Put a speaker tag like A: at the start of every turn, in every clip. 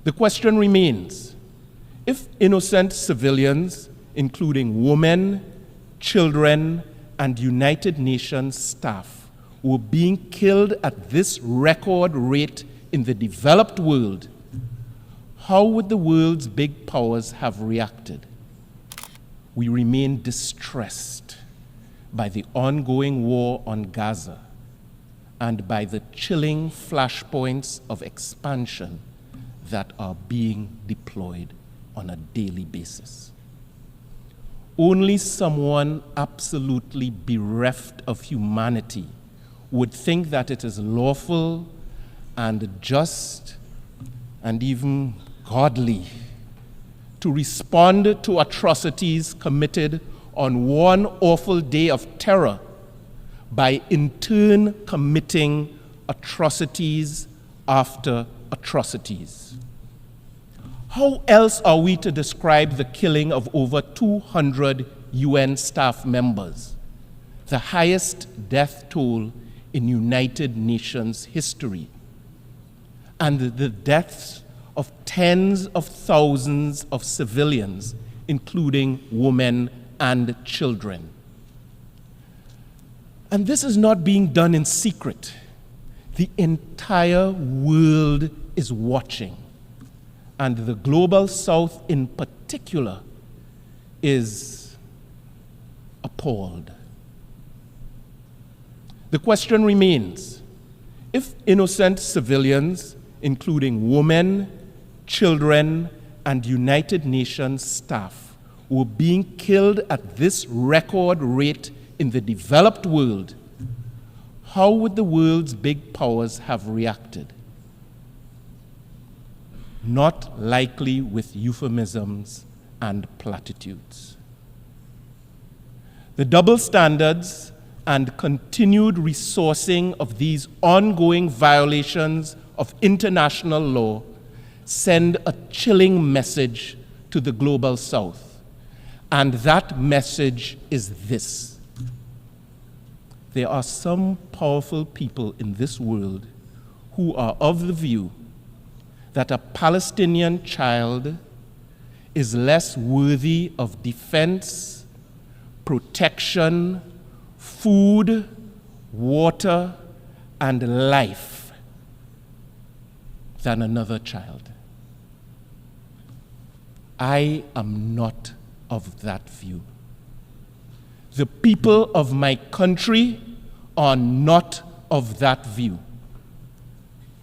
A: The question remains, if innocent civilians, including women, children, and United Nations staff, were being killed at this record rate in the developed world, how would the world's big powers have reacted? We remain distressed by the ongoing war on Gaza and by the chilling flashpoints of expansion that are being deployed on a daily basis. Only someone absolutely bereft of humanity would think that it is lawful and just and even godly to respond to atrocities committed on one awful day of terror by in turn committing atrocities after atrocities. How else are we to describe the killing of over 200 UN staff members, the highest death toll in United Nations history, and the deaths of tens of thousands of civilians, including women and children? And this is not being done in secret. The entire world is watching, and the Global South in particular is appalled. The question remains, if innocent civilians, including women, children, and United Nations staff, were being killed at this record rate in the developed world, how would the world's big powers have reacted? Not likely with euphemisms and platitudes. The double standards and continued resourcing of these ongoing violations of international law send a chilling message to the Global South. And that message is this: there are some powerful people in this world who are of the view that a Palestinian child is less worthy of defense, protection, food, water, and life than another child. I am not of that view. The people of my country are not of that view.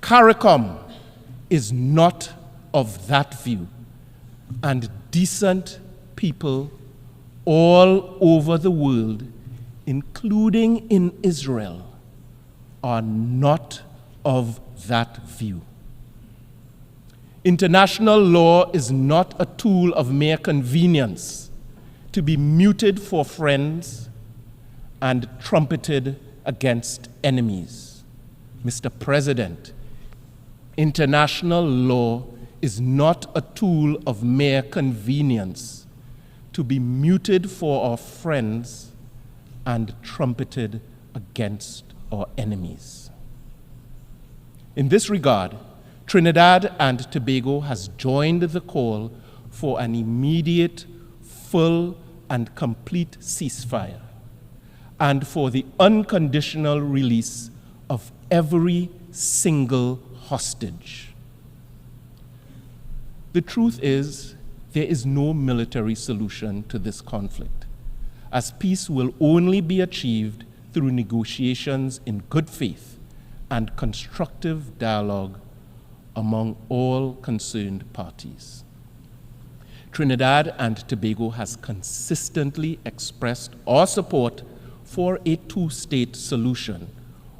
A: CARICOM is not of that view. And decent people all over the world, including in Israel, are not of that view. International law is not a tool of mere convenience to be muted for friends and trumpeted against enemies. Mr. President, international law is not a tool of mere convenience to be muted for our friends and trumpeted against our enemies. In this regard, Trinidad and Tobago has joined the call for an immediate, full, and complete ceasefire, and for the unconditional release of every single hostage. The truth is, there is no military solution to this conflict, as peace will only be achieved through negotiations in good faith and constructive dialogue among all concerned parties. Trinidad and Tobago has consistently expressed our support for a two-state solution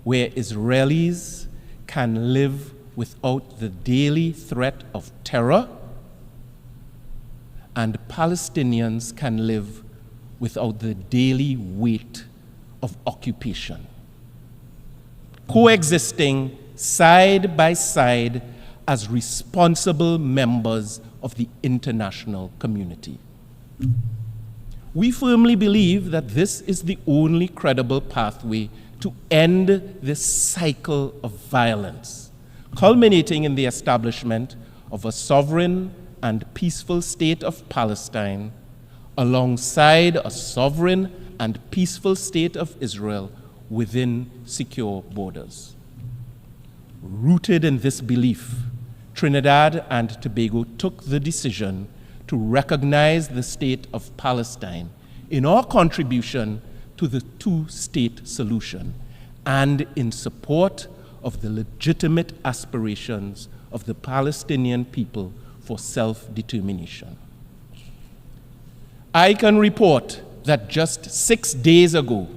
A: where Israelis can live without the daily threat of terror and Palestinians can live without the daily weight of occupation, coexisting side by side as responsible members of the international community. We firmly believe that this is the only credible pathway to end this cycle of violence, culminating in the establishment of a sovereign and peaceful state of Palestine alongside a sovereign and peaceful state of Israel within secure borders. Rooted in this belief, Trinidad and Tobago took the decision to recognize the state of Palestine in our contribution to the two-state solution and in support of the legitimate aspirations of the Palestinian people for self-determination. I can report that just 6 days ago,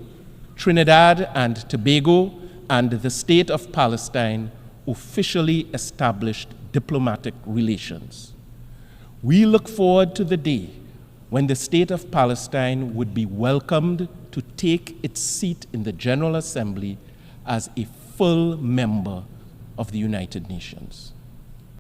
A: Trinidad and Tobago and the State of Palestine officially established diplomatic relations. We look forward to the day when the State of Palestine would be welcomed to take its seat in the General Assembly as a full member of the United Nations.